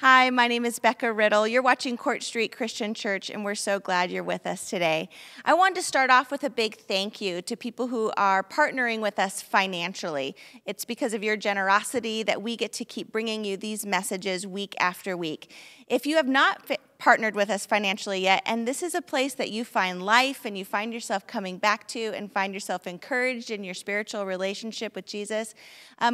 Hi, my name is Becca Riddle. You're watching Court Street Christian Church, and we're so glad you're with us today. I wanted to start off with a big thank you to people who are partnering with us financially. It's because of your generosity that we get to keep bringing you these messages week after week. If you have not partnered with us financially yet, and this is a place that you find life and you find yourself coming back to and find yourself encouraged in your spiritual relationship with Jesus,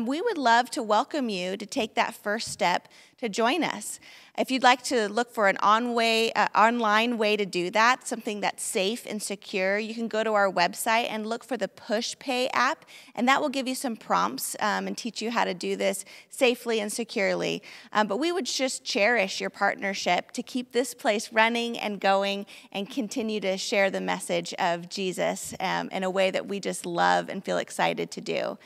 we would love to welcome you to take that first step to join us. If you'd like to look for an online way to do that, something that's safe and secure, you can go to our website and look for the PushPay app, and that will give you some prompts and teach you how to do this safely and securely. But we would just cherish your partnership to keep this place running and going and continue to share the message of Jesus in a way that we just love and feel excited to do.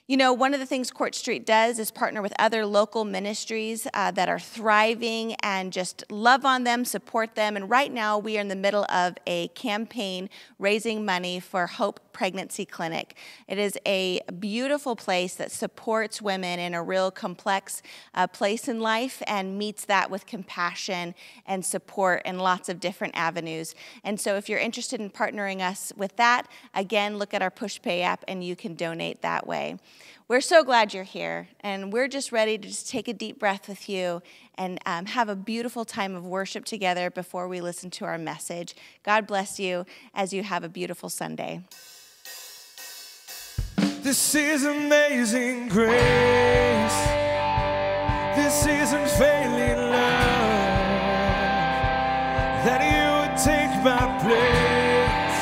You know, one of the things Court Street does is partner with other local ministries that are thriving and just love on them, support them. And right now we are in the middle of a campaign raising money for Hope Pregnancy Clinic. It is a beautiful place that supports women in a real complex place in life and meets that with compassion and support in lots of different avenues. And so if you're interested in partnering us with that, again, look at our PushPay app and you can donate that way. We're so glad you're here, and we're just ready to just take a deep breath with you and have a beautiful time of worship together before we listen to our message. God bless you as you have a beautiful Sunday. This is amazing grace. This is unfailing love. That you would take my place.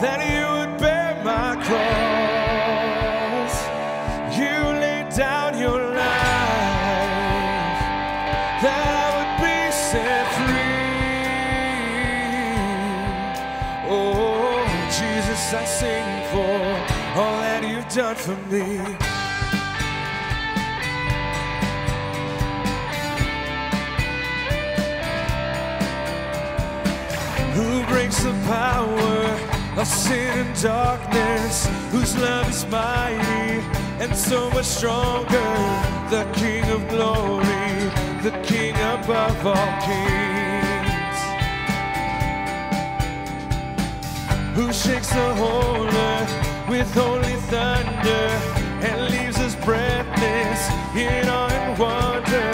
That you would bear my cross. Down your life, that I would be set free. Oh, Jesus, I sing for all that you've done for me. Who breaks the power of sin and darkness, whose love is mighty and so much stronger, the King of glory, the King above all kings, who shakes the whole earth with holy thunder and leaves us breathless in awe and wonder,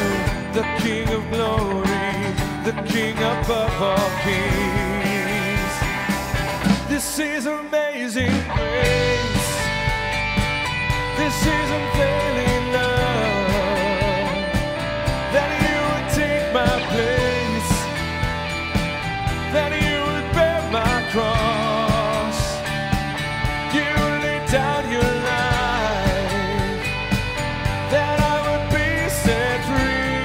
the King of glory, the King above all kings. This is amazing grace. This is unfailing love, that you would take my place, that you would bear my cross, you laid down your life, that I would be set free.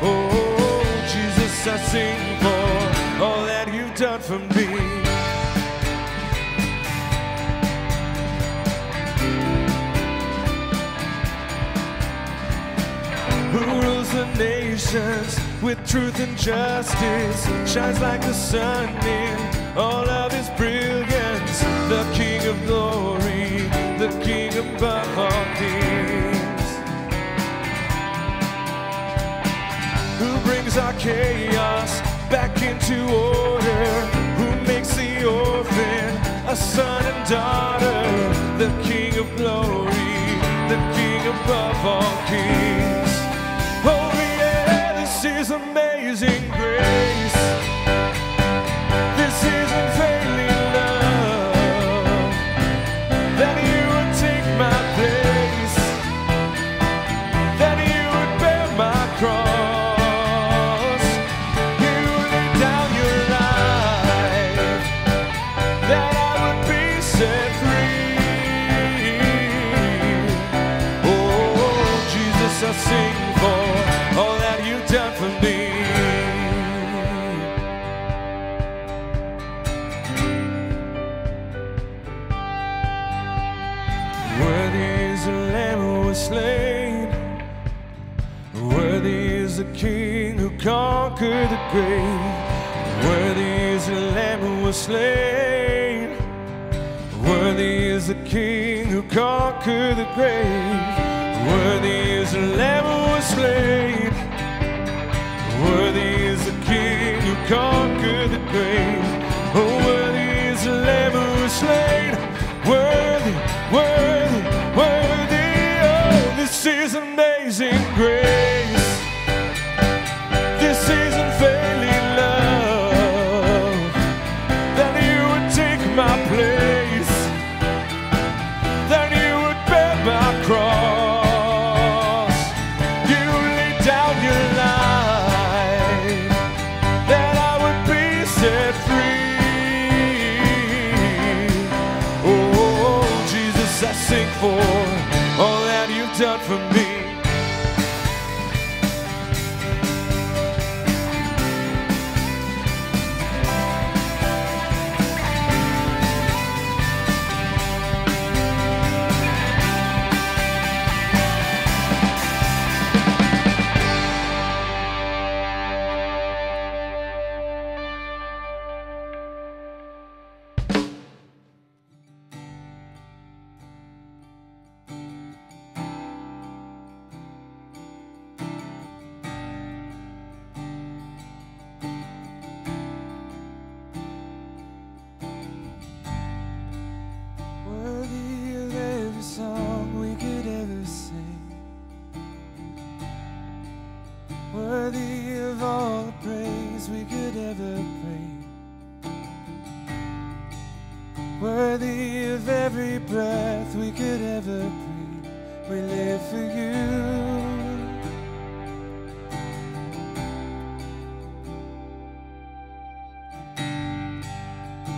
Oh, Jesus, I sing for all that you've done for me. The nations with truth and justice, shines like the sun in all of his brilliance, the King of glory, the King above all kings, who brings our chaos back into order, who makes the orphan a son and daughter, the King of glory, the King above all kings. Oh yeah, this is amazing grace. This is unfailing love, that you would take my place, that you would bear my cross, you laid down your life, that I would be set free. Oh, Jesus, I sing for all that you've done for me. Worthy is the Lamb who was slain, worthy is the King who conquered the grave, worthy is the Lamb who was slain, worthy is the King who conquered the grave. Worthy is the Lamb who was slain. Worthy is the King who conquered the grave. Oh, worthy is the Lamb who was slain. Worthy, worthy, worthy. Oh, this is amazing grace. This is unfailing love, that you would take my place, that you would bear my cross. You laid down your life, that I would be set free. Oh, Jesus, I sing for all that you've done for me.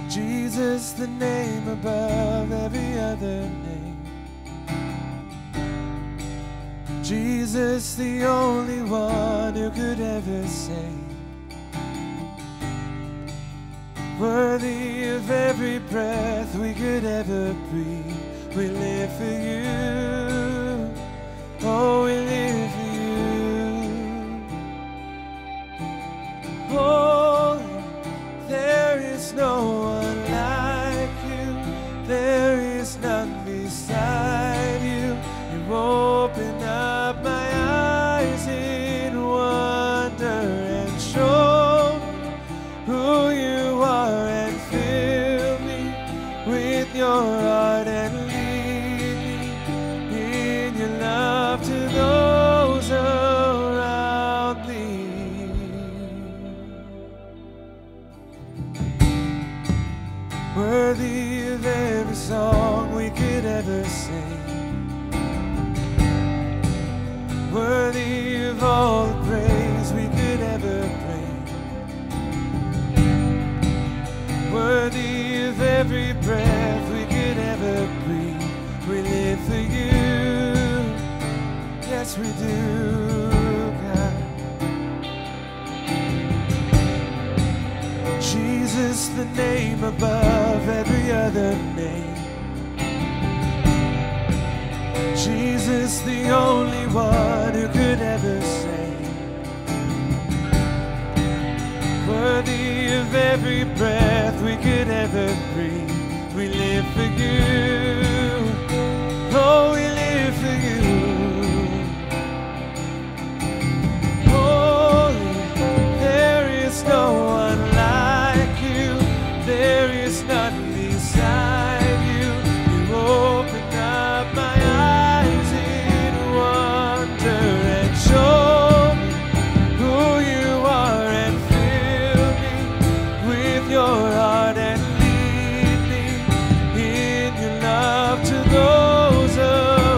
Jesus, the name above every other name. Jesus, the only one who could ever save. Worthy of every breath we could ever breathe. We live for you. Oh, we live for you. Holy, there is no one like you. There is none beside you. You open up my eyes in wonder and show me who you are, and fill me with your heart and lead me in your love to those around me. Worthy of every song we could ever sing. Worthy of all the praise we could ever bring. Worthy of every breath we could ever breathe. We live for you. Yes, we do, God. Jesus, the name above every other name. Jesus, the only one who could ever save. Worthy of every breath we could ever breathe. We live for you. Oh, we live for you. Holy, there is no one like you. There is none beside you. You open up my eyes in wonder and show me who you are, and fill me with your heart and lead me in your love to those around.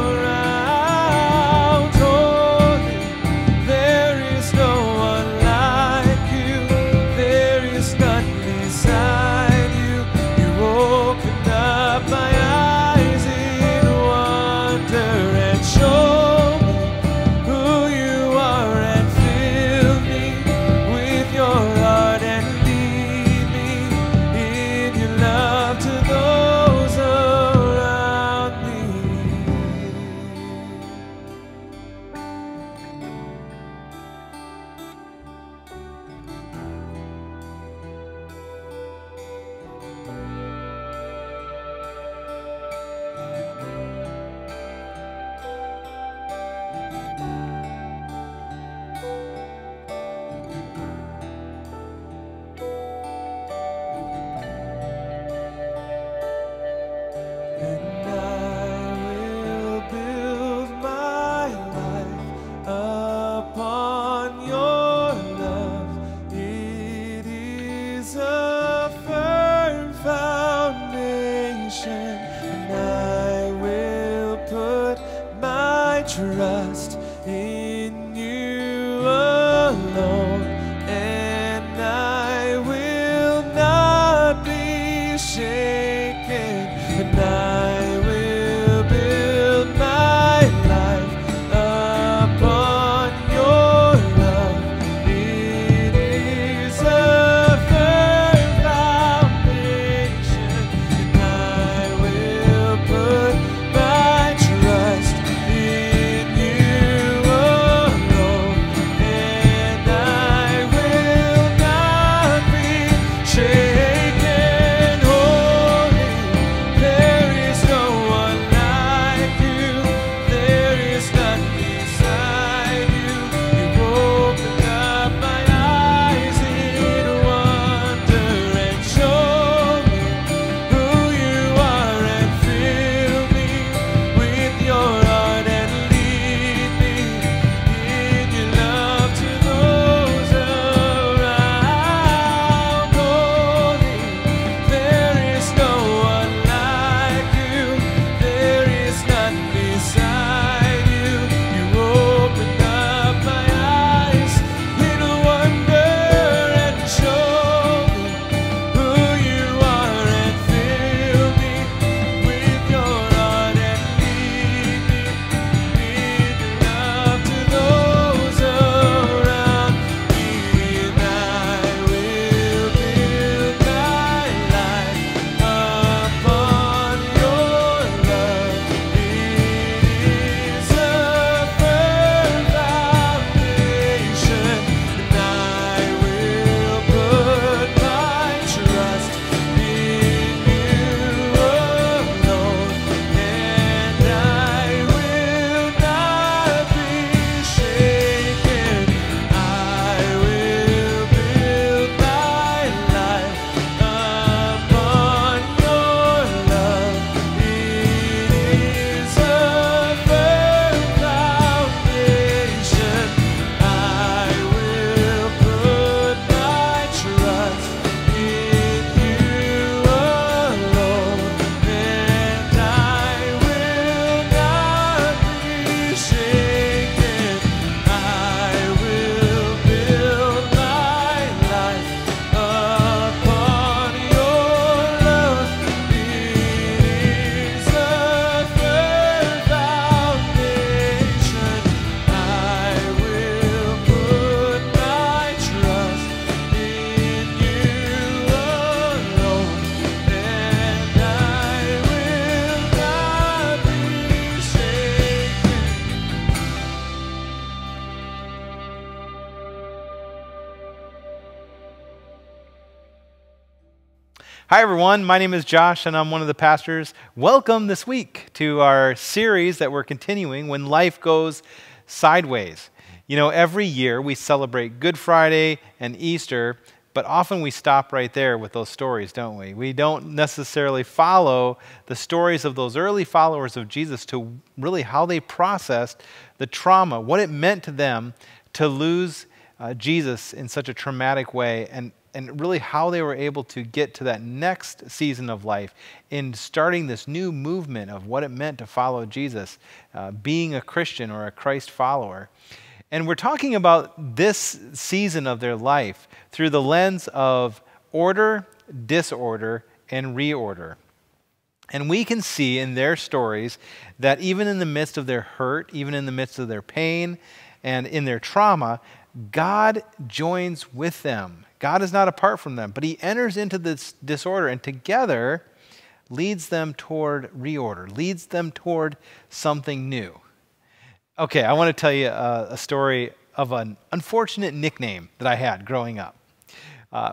Hi everyone, my name is Josh and I'm one of the pastors. Welcome this week to our series that we're continuing, When Life Goes Sideways. You know, every year we celebrate Good Friday and Easter, but often we stop right there with those stories, don't we? We don't necessarily follow the stories of those early followers of Jesus to really how they processed the trauma, what it meant to them to lose Jesus in such a traumatic way, and really how they were able to get to that next season of life in starting this new movement of what it meant to follow Jesus, being a Christian or a Christ follower. And we're talking about this season of their life through the lens of order, disorder, and reorder. And we can see in their stories that even in the midst of their hurt, even in the midst of their pain and in their trauma, God joins with them. God is not apart from them, but he enters into this disorder and together leads them toward reorder, leads them toward something new. Okay, I want to tell you a story of an unfortunate nickname that I had growing up.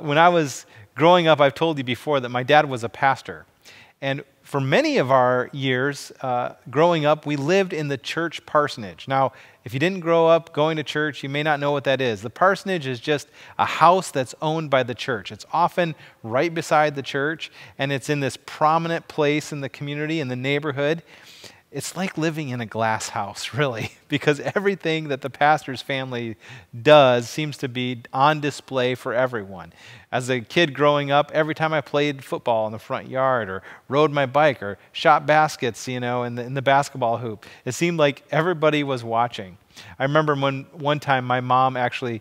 When I was growing up, I've told you before that my dad was a pastor. And for many of our years growing up, we lived in the church parsonage. Now, if you didn't grow up going to church, you may not know what that is. The parsonage is just a house that's owned by the church. It's often right beside the church, and it's in this prominent place in the community, in the neighborhood. It's like living in a glass house, really, because everything that the pastor's family does seems to be on display for everyone. As a kid growing up, every time I played football in the front yard or rode my bike or shot baskets, you know, in the basketball hoop, it seemed like everybody was watching. I remember one time my mom actually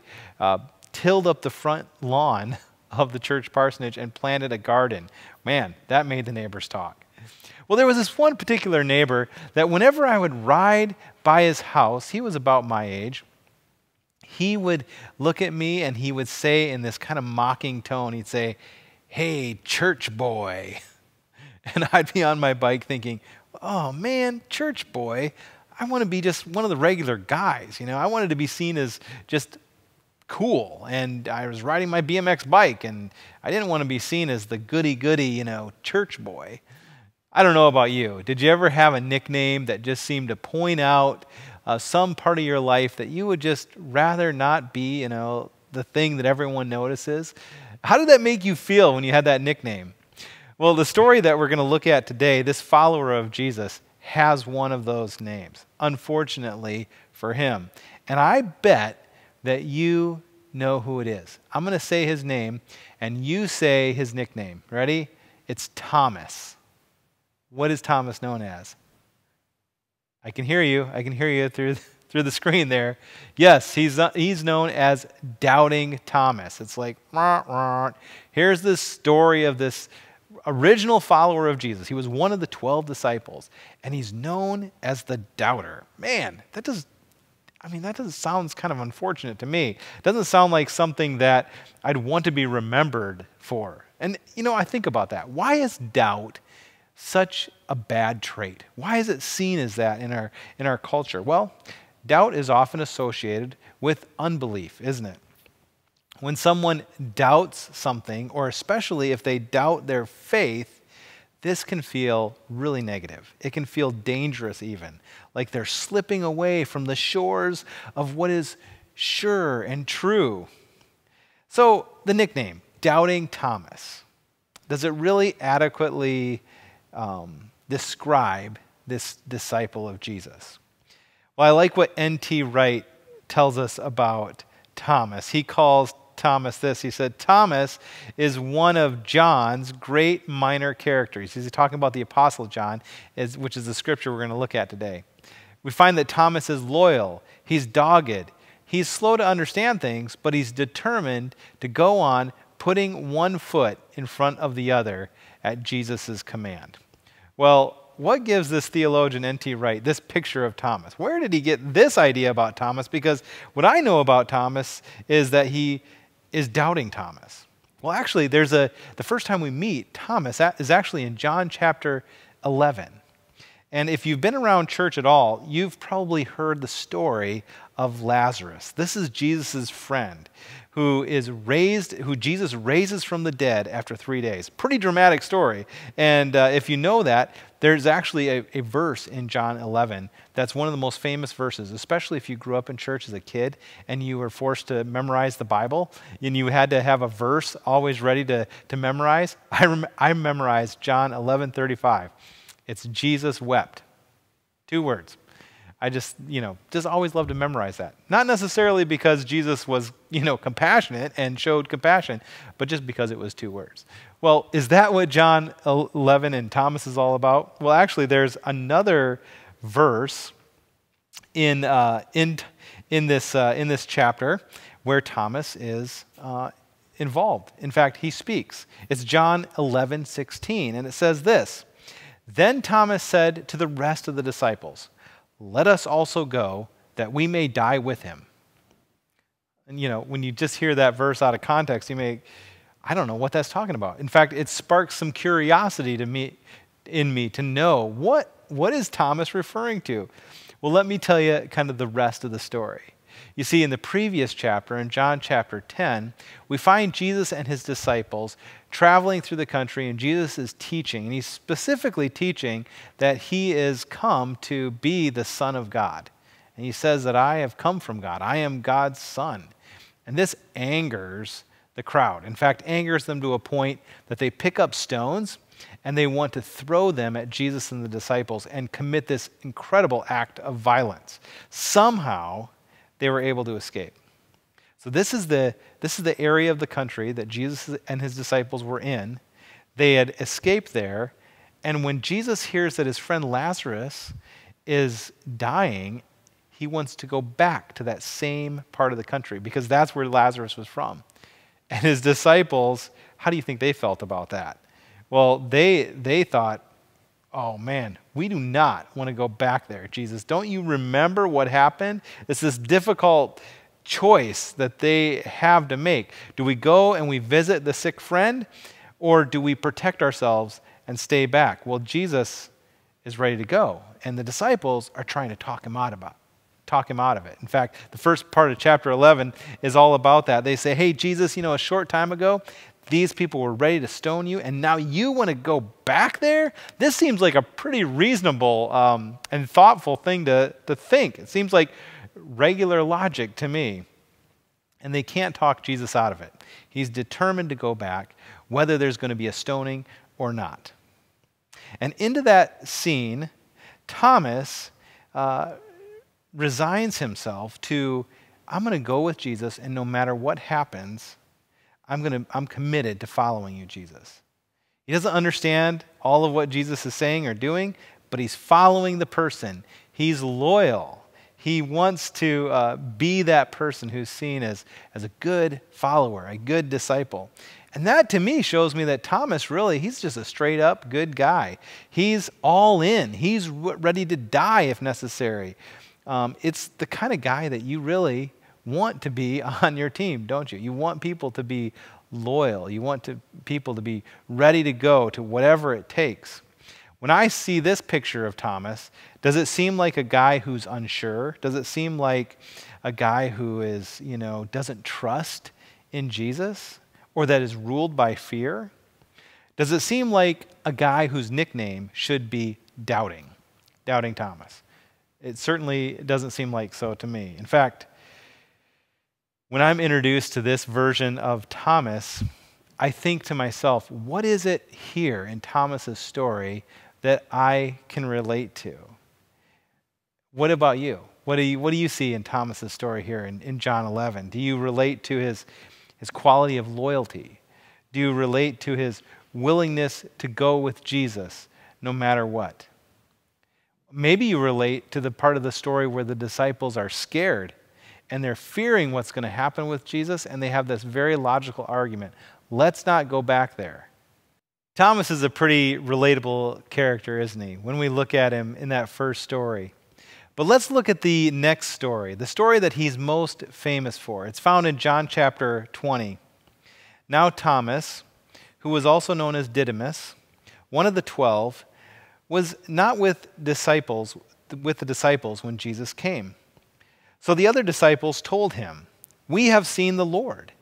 tilled up the front lawn of the church parsonage and planted a garden. Man, that made the neighbors talk. Well, there was this one particular neighbor that whenever I would ride by his house, he was about my age, he would look at me and he would say in this kind of mocking tone, he'd say, "Hey, church boy." And I'd be on my bike thinking, oh man, church boy, I want to be just one of the regular guys, you know. I wanted to be seen as just cool, and I was riding my BMX bike, and I didn't want to be seen as the goody-goody, you know, church boy. I don't know about you. Did you ever have a nickname that just seemed to point out some part of your life that you would just rather not be, you know, the thing that everyone notices? How did that make you feel when you had that nickname? Well, the story that we're going to look at today, this follower of Jesus, has one of those names, unfortunately for him. And I bet that you know who it is. I'm going to say his name, and you say his nickname. Ready? It's Thomas. What is Thomas known as? I can hear you. I can hear you through the screen there. Yes, he's known as Doubting Thomas. It's like, rah, rah. Here's the story of this original follower of Jesus. He was one of the 12 disciples, and he's known as the doubter. Man, that sounds kind of unfortunate to me. It doesn't sound like something that I'd want to be remembered for. And, you know, I think about that. Why is doubt such a bad trait? Why is it seen as that in our culture? Well, doubt is often associated with unbelief, isn't it? When someone doubts something, or especially if they doubt their faith, this can feel really negative. It can feel dangerous even, like they're slipping away from the shores of what is sure and true. So the nickname, Doubting Thomas, does it really adequately describe this disciple of Jesus? Well, I like what N.T. Wright tells us about Thomas. He calls Thomas this. He said, Thomas is one of John's great minor characters. He's talking about the Apostle John, which is the scripture we're going to look at today. We find that Thomas is loyal. He's dogged. He's slow to understand things, but he's determined to go on putting one foot in front of the other at Jesus' command. Well, what gives this theologian N.T. Wright this picture of Thomas? Where did he get this idea about Thomas? Because what I know about Thomas is that he is doubting Thomas. Well, actually, the first time we meet Thomas is actually in John chapter 11. And if you've been around church at all, you've probably heard the story of Lazarus. This is Jesus' friend who Jesus raises from the dead after 3 days. Pretty dramatic story. And if you know that, there's actually a verse in John 11 that's one of the most famous verses, especially if you grew up in church as a kid and you were forced to memorize the Bible and you had to have a verse always ready to memorize. I memorized John 11:35. It's Jesus wept. 2 words. I just always love to memorize that. Not necessarily because Jesus was, compassionate and showed compassion, but just because it was 2 words. Well, is that what John 11 and Thomas is all about? Well, actually, there's another verse in this chapter where Thomas is involved. In fact, he speaks. It's John 11:16, and it says this: "Then Thomas said to the rest of the disciples, 'Let us also go, that we may die with him.'" And when you just hear that verse out of context, I don't know what that's talking about. In fact, it sparks some curiosity in me to know what is Thomas referring to? Well, let me tell you kind of the rest of the story. You see, in the previous chapter, in John chapter 10, we find Jesus and his disciples traveling through the country, and Jesus is teaching, and he's specifically teaching that he is come to be the Son of God. And he says that I have come from God. I am God's Son. And this angers the crowd. In fact, angers them to a point that they pick up stones and they want to throw them at Jesus and the disciples and commit this incredible act of violence. Somehow, they were able to escape. So this is the area of the country that Jesus and his disciples were in. They had escaped there, and when Jesus hears that his friend Lazarus is dying, he wants to go back to that same part of the country because that's where Lazarus was from. And his disciples, how do you think they felt about that? Well, they thought, oh man, we do not want to go back there, Jesus. Don't you remember what happened? It's this difficult choice that they have to make. Do we go and we visit the sick friend, or do we protect ourselves and stay back? Well, Jesus is ready to go, and the disciples are trying to talk him out of it. In fact, the first part of chapter 11 is all about that. They say, hey, Jesus, a short time ago, these people were ready to stone you, and now you want to go back there? This seems like a pretty reasonable and thoughtful thing to think. It seems like regular logic to me. And they can't talk Jesus out of it. He's determined to go back, whether there's going to be a stoning or not. And into that scene, Thomas resigns himself to, I'm going to go with Jesus, and no matter what happens, I'm committed to following you, Jesus. He doesn't understand all of what Jesus is saying or doing, but he's following the person. He's loyal. He wants to be that person who's seen as a good follower, a good disciple. And that to me shows me that Thomas he's just a straight up good guy. He's all in. He's ready to die if necessary. It's the kind of guy that you really want to be on your team, don't you? You want people to be loyal. You want people to be ready to go to whatever it takes. When I see this picture of Thomas, does it seem like a guy who's unsure? Does it seem like a guy who is, doesn't trust in Jesus, or that is ruled by fear? Does it seem like a guy whose nickname should be Doubting Thomas? It certainly doesn't seem like so to me. In fact, when I'm introduced to this version of Thomas, I think to myself, what is it here in Thomas's story that I can relate to? What about you? What do you see in Thomas's story here in John 11? Do you relate to his quality of loyalty? Do you relate to his willingness to go with Jesus no matter what? Maybe you relate to the part of the story where the disciples are scared and they're fearing what's going to happen with Jesus, and they have this very logical argument. Let's not go back there. Thomas is a pretty relatable character, isn't he, when we look at him in that first story. But let's look at the next story, the story that he's most famous for. It's found in John chapter 20. Now Thomas, who was also known as Didymus, one of the 12, was not with the disciples when Jesus came. So the other disciples told him, "We have seen the Lord."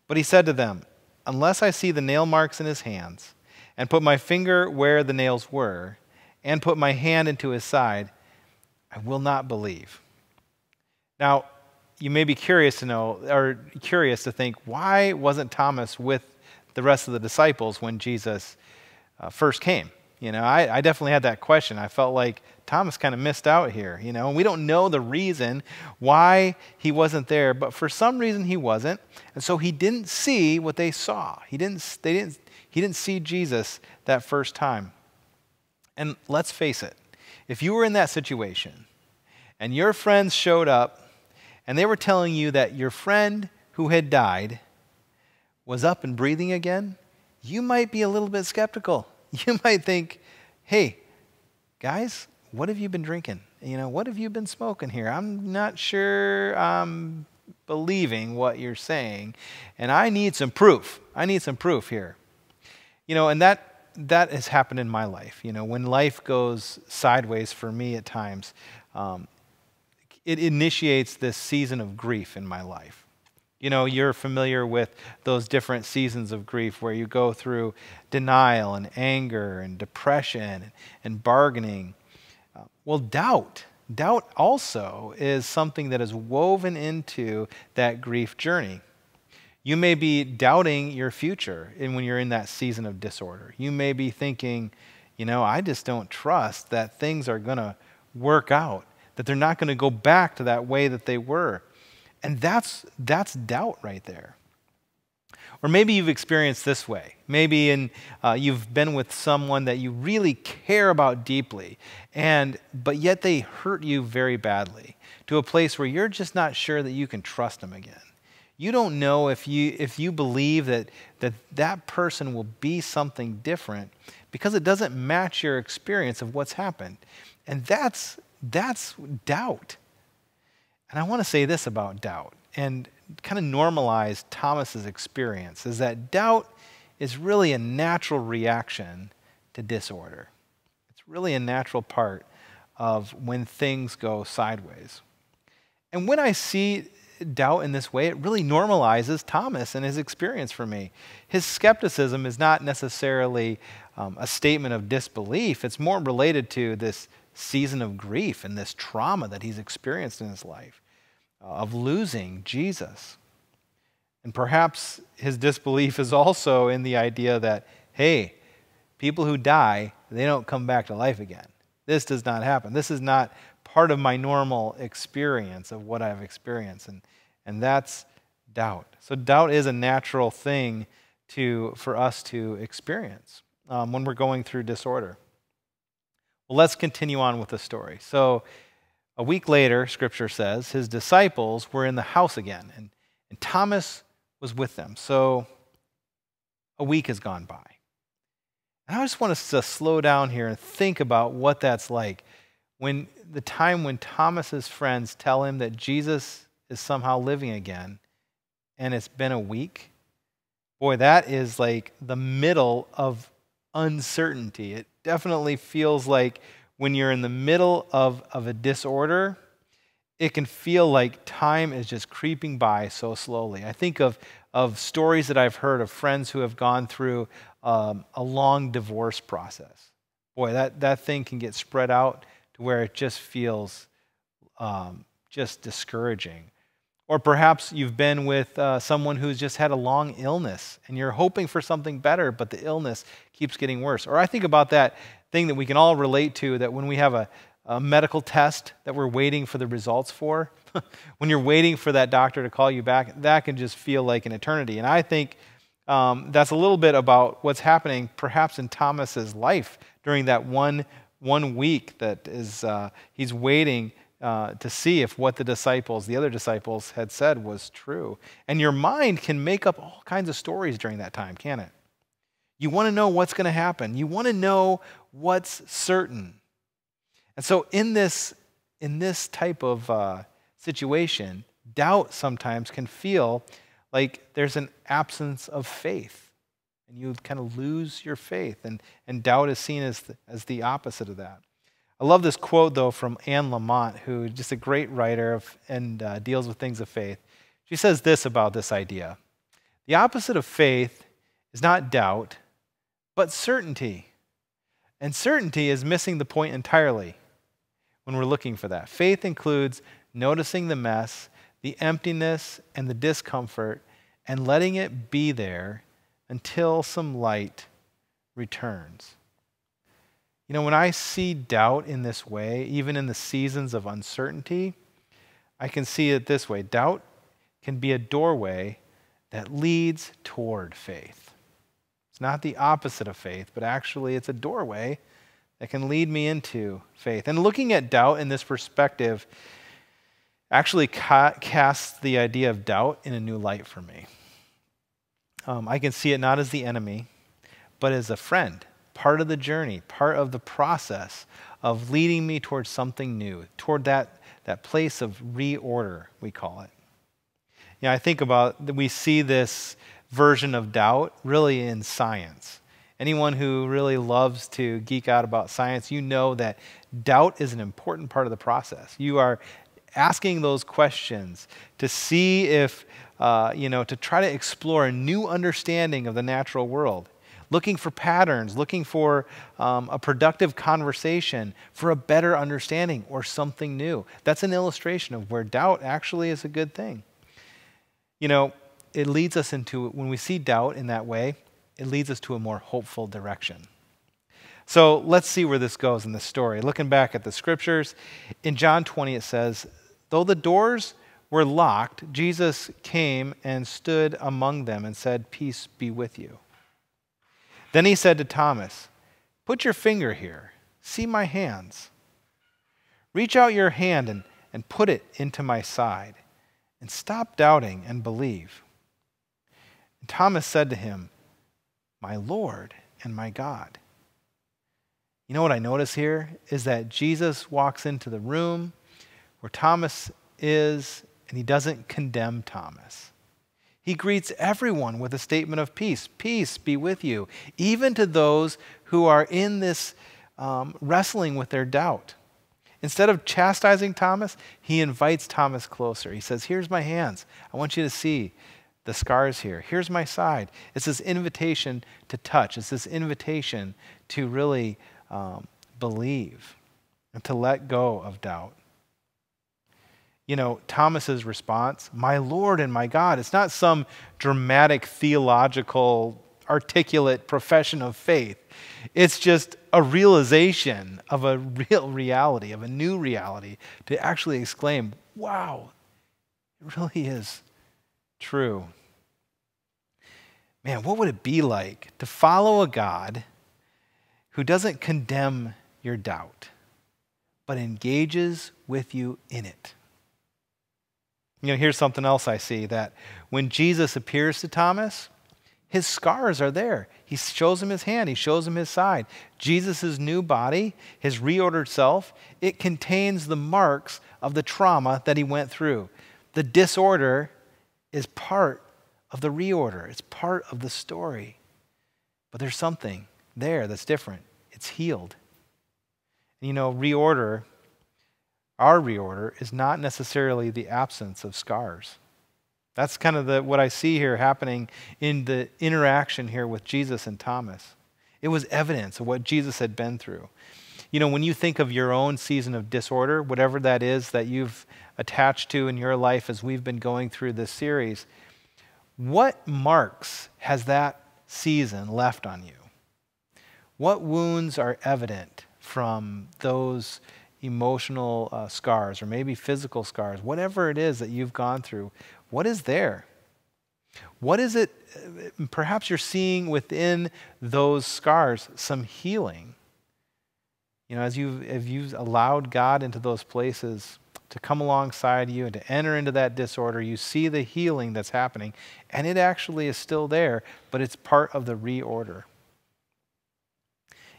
But he said to them, "Unless I see the nail marks in his hands, and put my finger where the nails were, and put my hand into his side, I will not believe." Now, you may be curious to know, or curious to think, why wasn't Thomas with the rest of the disciples when Jesus first came? I definitely had that question. I felt like Thomas kind of missed out here, and we don't know the reason why he wasn't there, but for some reason he wasn't, and so he didn't see what they saw. He didn't see Jesus that first time. And let's face it, if you were in that situation and your friends showed up and they were telling you that your friend who had died was up and breathing again, you might be a little bit skeptical. You might think, "Hey, guys, what have you been drinking? What have you been smoking here? I'm not sure I'm believing what you're saying, and I need some proof. I need some proof here." And that has happened in my life. When life goes sideways for me at times, it initiates this season of grief in my life. You're familiar with those different seasons of grief where you go through denial and anger and depression and bargaining. Well, doubt also is something that is woven into that grief journey. You may be doubting your future when you're in that season of disorder. You may be thinking, I just don't trust that things are going to work out, that they're not going to go back to that way that they were. And that's doubt right there. Or maybe you've experienced this way. Maybe you've been with someone that you really care about deeply, but yet they hurt you very badly to a place where you're just not sure that you can trust them again. You don't know if you believe that person will be something different because it doesn't match your experience of what's happened. And that's doubt. And I want to say this about doubt and kind of normalize Thomas's experience, is that doubt is really a natural reaction to disorder. It's really a natural part of when things go sideways. And when I see doubt in this way, it really normalizes Thomas and his experience for me. His skepticism is not necessarily a statement of disbelief. It's more related to this season of grief and this trauma that he's experienced in his life of losing Jesus. And perhaps his disbelief is also in the idea that, hey, people who die, they don't come back to life again. This does not happen. This is not part of my normal experience of what I've experienced. And that's doubt. So doubt is a natural thing for us to experience when we're going through disorder. Well, let's continue on with the story. So a week later, Scripture says, his disciples were in the house again, and Thomas was with them. So a week has gone by. And I just want us to slow down here and think about what that's like. When the time when Thomas's friends tell him that Jesus is somehow living again, and it's been a week, boy, that is like the middle of uncertainty. It definitely feels like when you're in the middle of a disorder, it can feel like time is just creeping by so slowly. I think of stories that I've heard of friends who have gone through a long divorce process. Boy, that thing can get spread out to where it just feels just discouraging. Or perhaps you've been with someone who's just had a long illness and you're hoping for something better, but the illness keeps getting worse. Or I think about that thing that we can all relate to, that when we have a medical test that we're waiting for the results for, when you're waiting for that doctor to call you back, that can just feel like an eternity. And I think that's a little bit about what's happening perhaps in Thomas's life during that one week that is he's waiting to see if what the other disciples had said was true. And your mind can make up all kinds of stories during that time, can't it? You want to know what's going to happen. You want to know what's certain. And so in this type of situation, doubt sometimes can feel like there's an absence of faith. And you kind of lose your faith. And doubt is seen as the opposite of that. I love this quote, though, from Anne Lamott, who is just a great writer and deals with things of faith. She says this about this idea. The opposite of faith is not doubt, but certainty. And certainty is missing the point entirely when we're looking for that. Faith includes noticing the mess, the emptiness, and the discomfort, and letting it be there until some light returns. You know, when I see doubt in this way, even in the seasons of uncertainty, I can see it this way. Doubt can be a doorway that leads toward faith. It's not the opposite of faith, but actually it's a doorway that can lead me into faith. And looking at doubt in this perspective actually casts the idea of doubt in a new light for me. I can see it not as the enemy, but as a friend, part of the journey, part of the process of leading me towards something new, toward that place of reorder, we call it. I think about, we see this version of doubt really in science. Anyone who really loves to geek out about science, you know that doubt is an important part of the process. You are asking those questions to see if, to try to explore a new understanding of the natural world. Looking for patterns, looking for a productive conversation, for a better understanding or something new. That's an illustration of where doubt actually is a good thing. It leads us into, when we see doubt in that way, it leads us to a more hopeful direction. So let's see where this goes in the story. Looking back at the scriptures, in John 20 it says, though the doors were locked, Jesus came and stood among them and said, peace be with you. Then he said to Thomas, put your finger here, see my hands. Reach out your hand and put it into my side, and stop doubting and believe. And Thomas said to him, my Lord and my God. You know what I notice here is that Jesus walks into the room where Thomas is, and he doesn't condemn Thomas. He greets everyone with a statement of peace. Peace be with you, even to those who are in this wrestling with their doubt. Instead of chastising Thomas, he invites Thomas closer. He says, here's my hands. I want you to see the scars here. Here's my side. It's this invitation to touch. It's this invitation to really believe and to let go of doubt. Thomas's response, my Lord and my God, it's not some dramatic theological, articulate profession of faith. It's just a realization of a real reality, of a new reality, to actually exclaim, wow, it really is true. Man, what would it be like to follow a God who doesn't condemn your doubt, but engages with you in it? Here's something else I see, that when Jesus appears to Thomas, his scars are there. He shows him his hand. He shows him his side. Jesus' new body, his reordered self, it contains the marks of the trauma that he went through. The disorder is part of the reorder. It's part of the story. But there's something there that's different. It's healed. Reorder, our reorder, is not necessarily the absence of scars. That's kind of what I see here happening in the interaction here with Jesus and Thomas. It was evidence of what Jesus had been through. When you think of your own season of disorder, whatever that is that you've attached to in your life as we've been going through this series, what marks has that season left on you? What wounds are evident from those emotional scars, or maybe physical scars, whatever it is that you've gone through? What is there? What is it? Perhaps you're seeing within those scars some healing. As you've allowed God into those places to come alongside you and to enter into that disorder, you see the healing that's happening, and it actually is still there, but it's part of the reorder.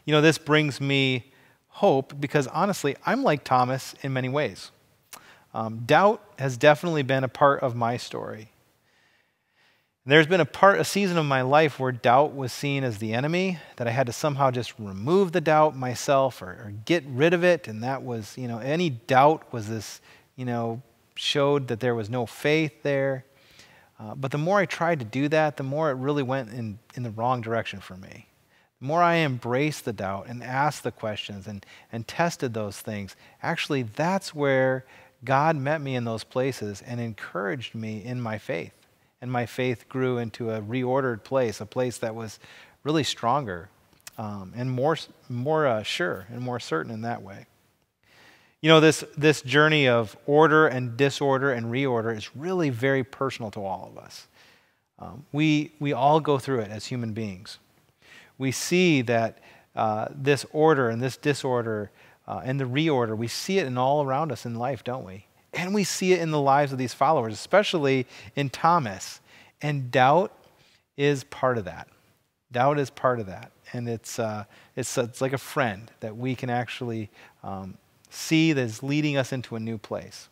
This brings me hope, because honestly, I'm like Thomas in many ways. Doubt has definitely been a part of my story. There's been a season of my life where doubt was seen as the enemy, that I had to somehow just remove the doubt myself or get rid of it. And that was, any doubt was this, showed that there was no faith there. But the more I tried to do that, the more it really went in the wrong direction for me. The more I embraced the doubt and asked the questions and tested those things, actually that's where God met me in those places and encouraged me in my faith. And my faith grew into a reordered place, a place that was really stronger and more sure and more certain in that way. This journey of order and disorder and reorder is really very personal to all of us. We all go through it as human beings. We see that this order and this disorder and the reorder, we see it in all around us in life, don't we? And we see it in the lives of these followers, especially in Thomas. And doubt is part of that. Doubt is part of that. And it's like a friend that we can actually see that is leading us into a new place.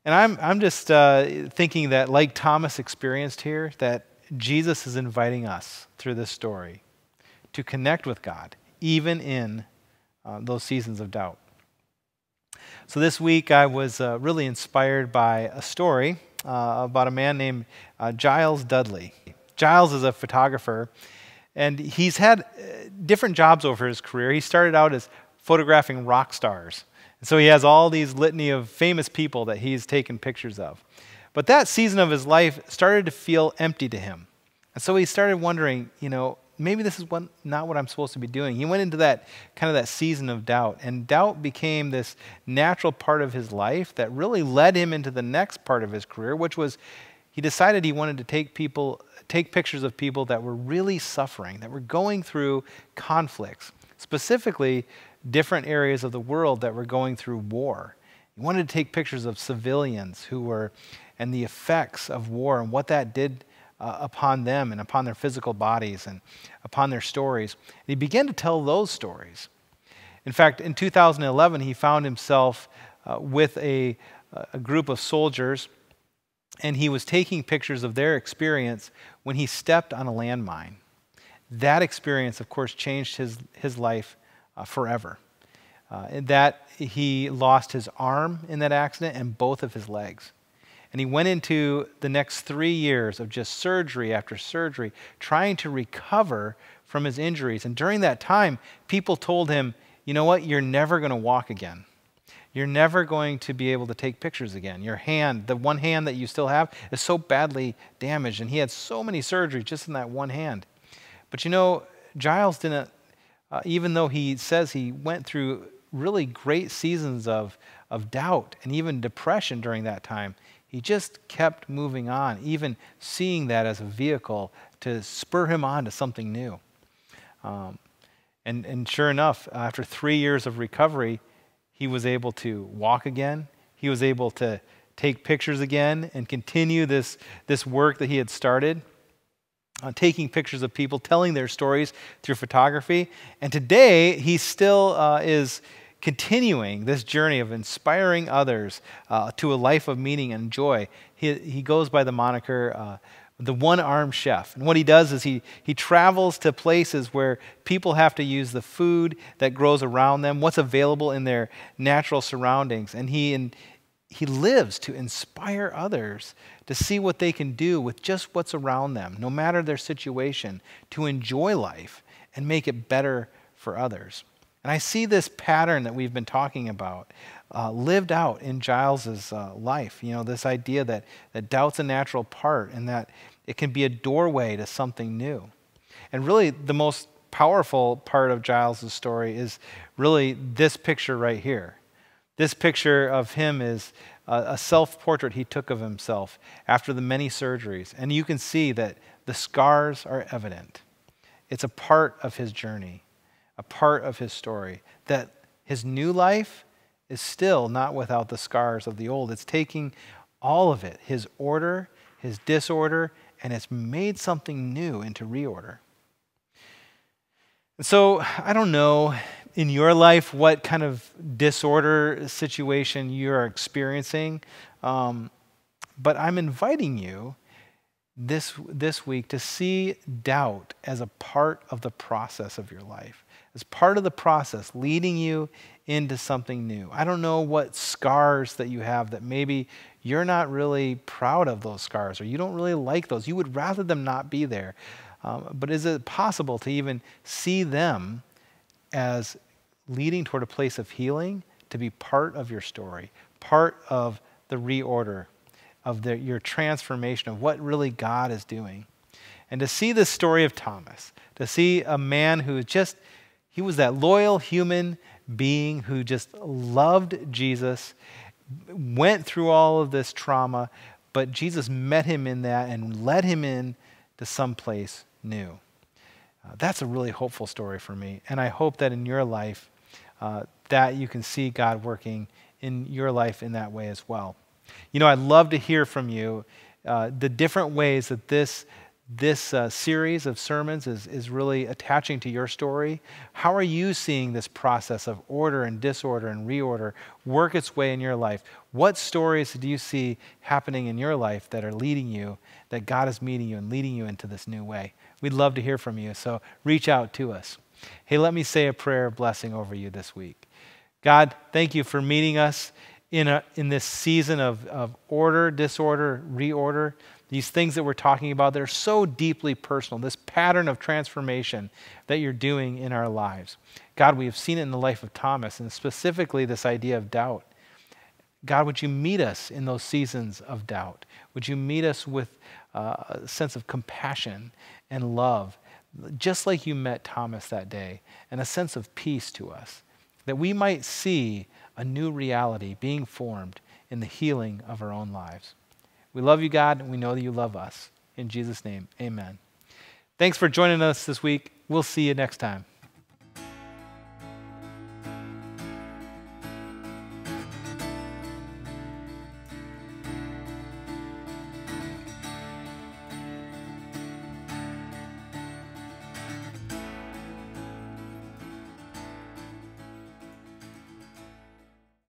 And I'm just thinking that, like Thomas experienced here, that Jesus is inviting us through this story to connect with God, even in those seasons of doubt. So this week I was really inspired by a story about a man named Giles Dudley. Giles is a photographer, and he's had different jobs over his career. He started out as photographing rock stars. And so he has all these litany of famous people that he's taken pictures of. But that season of his life started to feel empty to him. And so he started wondering, maybe this is not what I'm supposed to be doing. He went into that season of doubt, and doubt became this natural part of his life that really led him into the next part of his career, which was he decided he wanted to take pictures of people that were really suffering, that were going through conflicts, specifically different areas of the world that were going through war. He wanted to take pictures of civilians and the effects of war and what that did upon them and upon their physical bodies and upon their stories. And he began to tell those stories. In fact, in 2011, he found himself with a group of soldiers, and he was taking pictures of their experience when he stepped on a landmine. That experience, of course, changed his life forever. That he lost his arm in that accident and both of his legs. And he went into the next 3 years of just surgery after surgery, trying to recover from his injuries. And during that time, people told him, you know what, you're never going to walk again. You're never going to be able to take pictures again. Your hand, the one hand that you still have, is so badly damaged. And he had so many surgeries just in that one hand. But Giles didn't, even though he says he went through really great seasons of doubt and even depression during that time, he just kept moving on, even seeing that as a vehicle to spur him on to something new. And sure enough, after 3 years of recovery, he was able to walk again. He was able to take pictures again and continue this work that he had started, taking pictures of people, telling their stories through photography. And today, he still is continuing this journey of inspiring others to a life of meaning and joy. He goes by the moniker the one-armed chef. And what he does is he travels to places where people have to use the food that grows around them, what's available in their natural surroundings. And he lives to inspire others to see what they can do with just what's around them, no matter their situation, to enjoy life and make it better for others. And I see this pattern that we've been talking about lived out in Giles's life. This idea that doubt's a natural part and that it can be a doorway to something new. And really, the most powerful part of Giles's story is really this picture right here. This picture of him is a self-portrait he took of himself after the many surgeries. And you can see that the scars are evident. It's a part of his journey, a part of his story, that his new life is still not without the scars of the old. It's taking all of it, his order, his disorder, and it's made something new into reorder. And so I don't know in your life what kind of disorder situation you're experiencing, but I'm inviting you this week to see doubt as a part of the process of your life, as part of the process leading you into something new. I don't know what scars that you have that maybe you're not really proud of those scars, or you don't really like those. You would rather them not be there. But is it possible to even see them as leading toward a place of healing, to be part of your story, part of the reorder, of your transformation, of what really God is doing? And to see the story of Thomas, to see a man who he was that loyal human being who just loved Jesus, went through all of this trauma, but Jesus met him in that and led him in to someplace new. That's a really hopeful story for me. And I hope that in your life, that you can see God working in your life in that way as well. You know, I'd love to hear from you the different ways that this series of sermons is really attaching to your story. How are you seeing this process of order and disorder and reorder work its way in your life? What stories do you see happening in your life that are leading you, that God is meeting you and leading you into this new way? We'd love to hear from you, so reach out to us. Hey, let me say a prayer of blessing over you this week. God, thank you for meeting us in this season of order, disorder, reorder. These things that we're talking about that are so deeply personal, this pattern of transformation that you're doing in our lives. God, we have seen it in the life of Thomas, and specifically this idea of doubt. God, would you meet us in those seasons of doubt? Would you meet us with a sense of compassion and love, just like you met Thomas that day, and a sense of peace to us, that we might see a new reality being formed in the healing of our own lives. We love you, God, and we know that you love us. In Jesus' name, amen. Thanks for joining us this week. We'll see you next time.